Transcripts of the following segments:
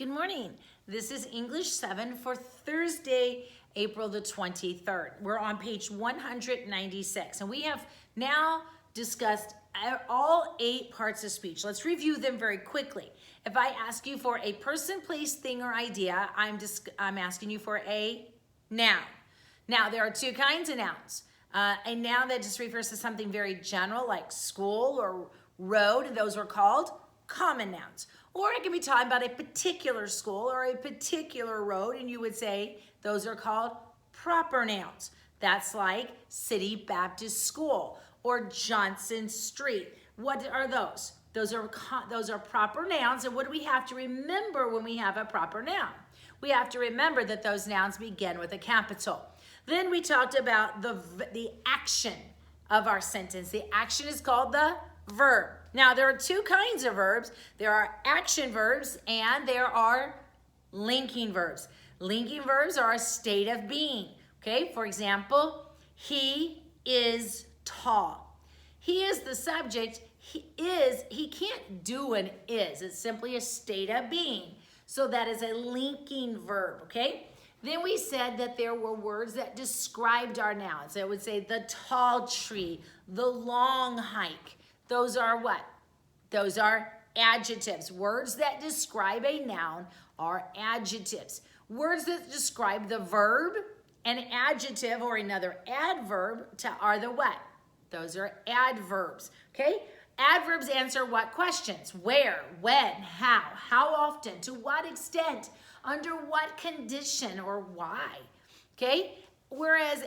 Good morning. This is English 7 for Thursday, April the 23rd. We're on page 196, and we have now discussed all 8 parts of speech. Let's review them very quickly. If I ask you for a person, place, thing, or idea, I'm asking you for a noun. Now, there are 2 kinds of nouns. A noun that just refers to something very general, like school or road, those are called common nouns. Or it can be talking about a particular school or a particular road, and you would say those are called proper nouns. That's like City Baptist School or Johnson Street. What are those? Those are proper nouns, and what do we have to remember when we have a proper noun? We have to remember that those nouns begin with a capital. Then we talked about the action of our sentence. The action is called the verb. Now, there are 2 kinds of verbs. There are action verbs and there are linking verbs. Linking verbs are a state of being. Okay, for example, he is tall. He is the subject. He can't do an is. It's simply a state of being. So that is a linking verb, okay? Then we said that there were words that described our nouns. It would say the tall tree, the long hike. Those are what? Those are adjectives. Words that describe a noun are adjectives. Words that describe the verb, an adjective or another adverb are the what? Those are adverbs, okay? Adverbs answer what questions? Where, when, how often, to what extent, under what condition, or why, okay? Whereas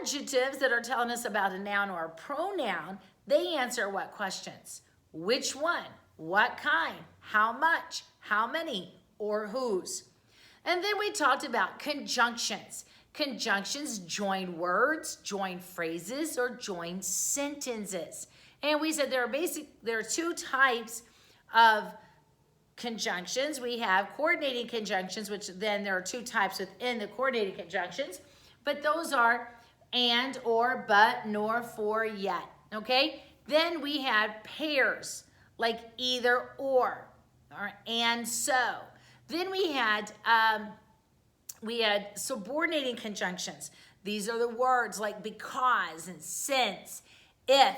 adjectives that are telling us about a noun or a pronoun, they answer what questions? Which one? What kind? How much? How many? Or whose? And then we talked about conjunctions. Conjunctions join words, join phrases, or join sentences. And we said there are 2 types of conjunctions. We have coordinating conjunctions, which then there are 2 types within the coordinating conjunctions. But those are and, or, but, nor, for, yet. Okay? Then we had pairs, like either or and so. Then we had subordinating conjunctions. These are the words like because and since, if,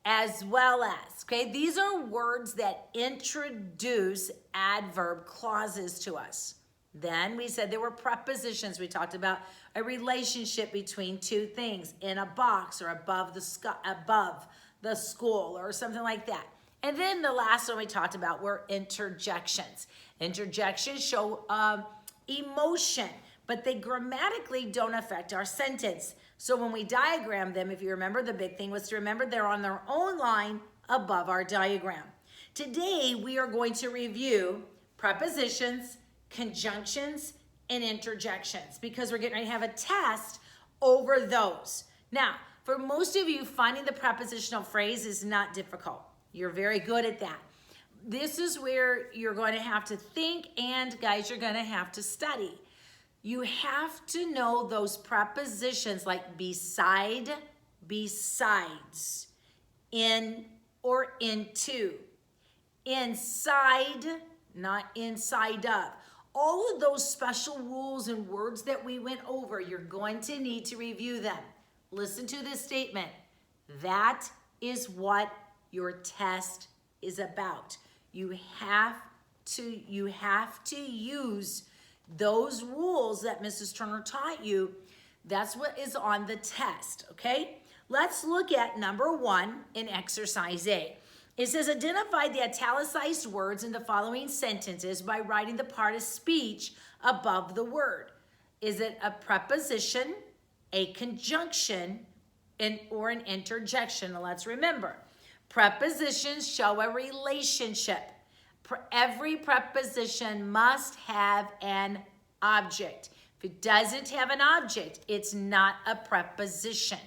as well as. Okay, these are words that introduce adverb clauses to us. Then we said there were prepositions. We talked about a relationship between 2 things in a box or above the school or something like that. And then the last one we talked about were interjections. Interjections show emotion, but they grammatically don't affect our sentence. So when we diagram them, if you remember, the big thing was to remember they're on their own line above our diagram. Today, we are going to review prepositions, conjunctions, and interjections because we're getting ready to have a test over those. Now, for most of you, finding the prepositional phrase is not difficult. You're very good at that. This is where you're going to have to think, and guys, you're going to have to study. You have to know those prepositions like beside, besides, in or into, inside, not inside of. All of those special rules and words that we went over, you're going to need to review them. Listen to this statement. That is what your test is about. You have to use those rules that Mrs. Turner taught you. That's what is on the test, okay? Let's look at number 1 in exercise A. It says identify the italicized words in the following sentences by writing the part of speech above the word. Is it a preposition, a conjunction, or an interjection? Now let's remember, prepositions show a relationship. Every preposition must have an object. If it doesn't have an object, it's not a preposition.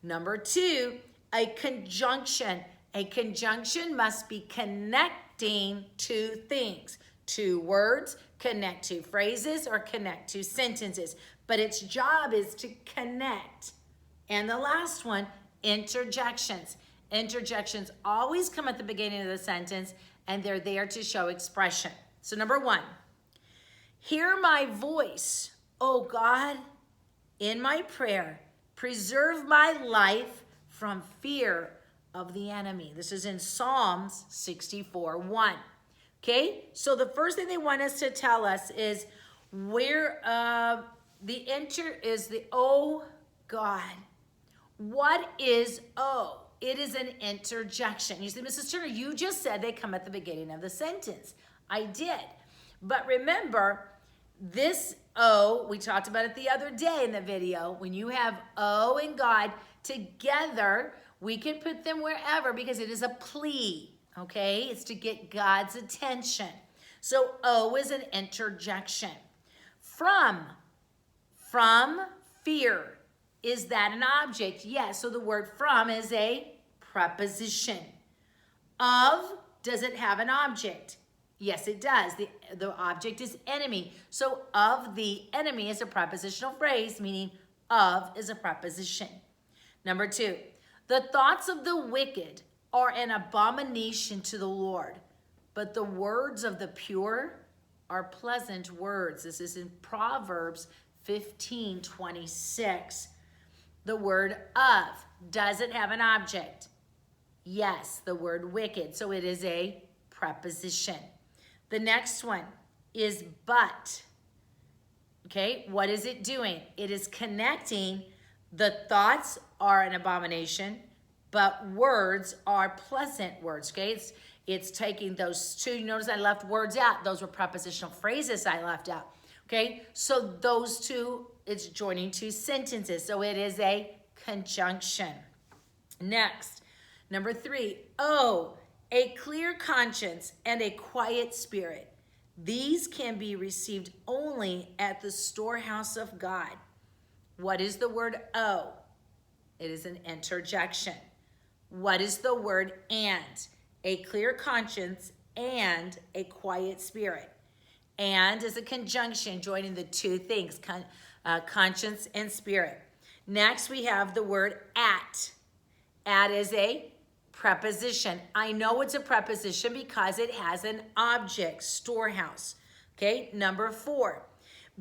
Number 2, a conjunction. A conjunction must be connecting 2 things. 2 words, connect 2 phrases, or connect 2 sentences. But its job is to connect. And the last one, interjections. Interjections always come at the beginning of the sentence, and they're there to show expression. So number 1, Hear my voice, O God, in my prayer. Preserve my life from fear of the enemy. This is in Psalms 64:1. Okay, so the first thing they want us to tell us is where the enter is the O God. What is O? It is an interjection. You say, Mrs. Turner, you just said they come at the beginning of the sentence. I did. But remember, this O, we talked about it the other day in the video. When you have O and God together, we can put them wherever because it is a plea. Okay, it's to get God's attention. So O is an interjection. From fear. Is that an object? Yes, so the word from is a preposition. Of, does it have an object? Yes, it does. The object is enemy. So of the enemy is a prepositional phrase, meaning of is a preposition. Number 2, the thoughts of the wicked are an abomination to the Lord, but the words of the pure are pleasant words. This is in Proverbs 15:26. The word of, does it have an object? Yes, the word wicked, so it is a preposition. The next one is but. Okay, what is it doing? It is connecting the thoughts are an abomination, but words are pleasant words, okay? It's taking those two. You notice I left words out. Those were prepositional phrases I left out, okay? So those two, it's joining two sentences. So it is a conjunction. Next, number 3, O, a clear conscience and a quiet spirit. These can be received only at the storehouse of God. What is the word O? It is an interjection. What is the word and? A clear conscience and a quiet spirit. And is a conjunction joining the two things, conscience and spirit. Next, we have the word at. At is a preposition. I know it's a preposition because it has an object, storehouse. Okay, number 4.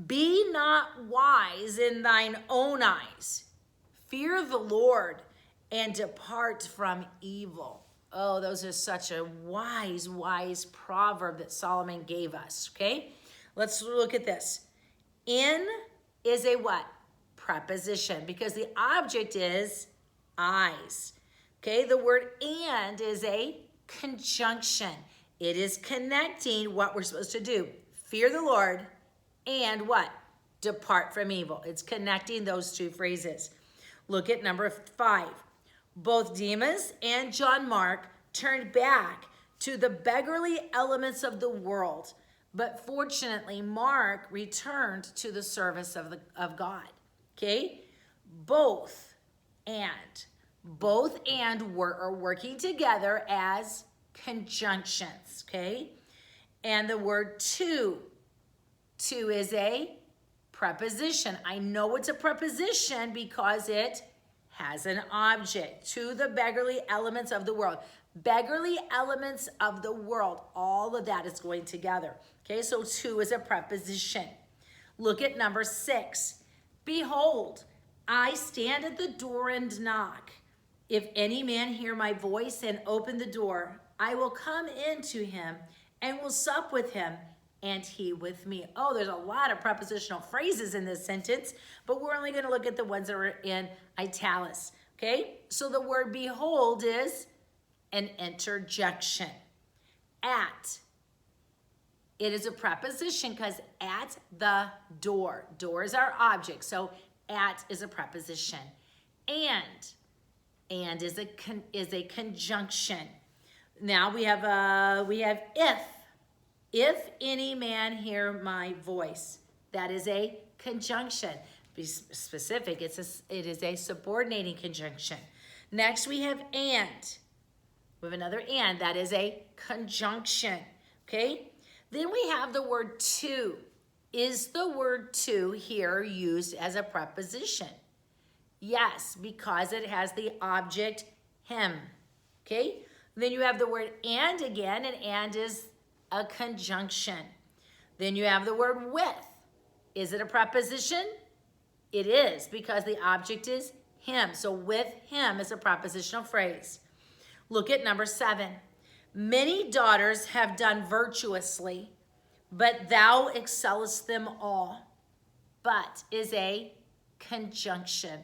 Be not wise in thine own eyes. Fear the Lord and depart from evil. Oh, those are such a wise proverb that Solomon gave us, okay? Let's look at this. In is a what? Preposition, because the object is eyes. Okay, the word and is a conjunction. It is connecting what we're supposed to do. Fear the Lord and what? Depart from evil. It's connecting those two phrases. Look at number 5. Both Demas and John Mark turned back to the beggarly elements of the world, but fortunately Mark returned to the service of God. Okay? Both and are working together as conjunctions. Okay? And the word to is a preposition. I know it's a preposition because it has an object. To the beggarly elements of the world. Beggarly elements of the world. All of that is going together. Okay, so to is a preposition. Look at number 6. Behold, I stand at the door and knock. If any man hear my voice and open the door, I will come into him and will sup with him and he with me. Oh, there's a lot of prepositional phrases in this sentence, but we're only going to look at the ones that are in italics. Okay, so the word behold is an interjection. At, it is a preposition because at the door. Door is our object, so at is a preposition. And is a conjunction. Now we have if. If any man hear my voice, that is a conjunction. Be specific, it is a subordinating conjunction. Next we have and. We have another and, that is a conjunction, okay? Then we have the word to. Is the word to here used as a preposition? Yes, because it has the object him, okay? Then you have the word and again, and is a conjunction. Then you have the word with. Is it a preposition? It is, because the object is him. So with him is a prepositional phrase. Look at number 7. Many daughters have done virtuously, but thou excellest them all. But is a conjunction.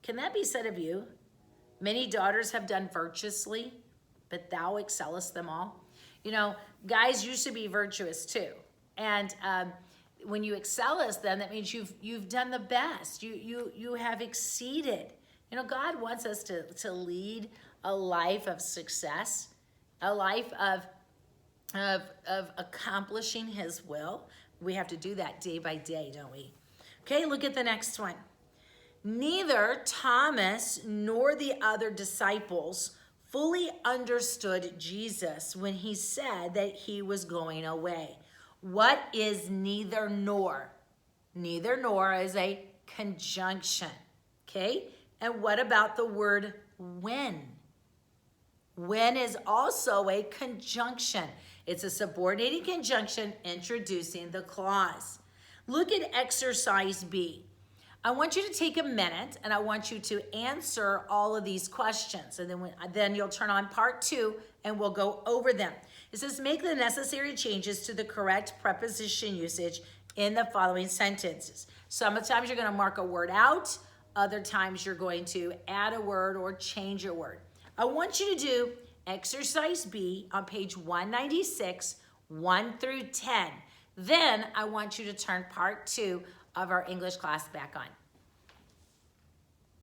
Can that be said of you? Many daughters have done virtuously, but thou excellest them all. You know, guys used to be virtuous too. And when you excellest them, that means you've done the best. You have exceeded. You know, God wants us to lead a life of success, a life of accomplishing his will. We have to do that day by day, don't we? Okay, look at the next one. Neither Thomas nor the other disciples fully understood Jesus when he said that he was going away. What is neither nor? Neither nor is a conjunction, okay? And what about the word when? When is also a conjunction. It's a subordinating conjunction introducing the clause. Look at exercise B. I want you to take a minute and I want you to answer all of these questions. And then you'll turn on part 2 and we'll go over them. It says, make the necessary changes to the correct preposition usage in the following sentences. Sometimes you're going to mark a word out. Other times you're going to add a word or change a word. I want you to do exercise B on page 196, 1 through 10. Then I want you to turn part 2 of our English class back on.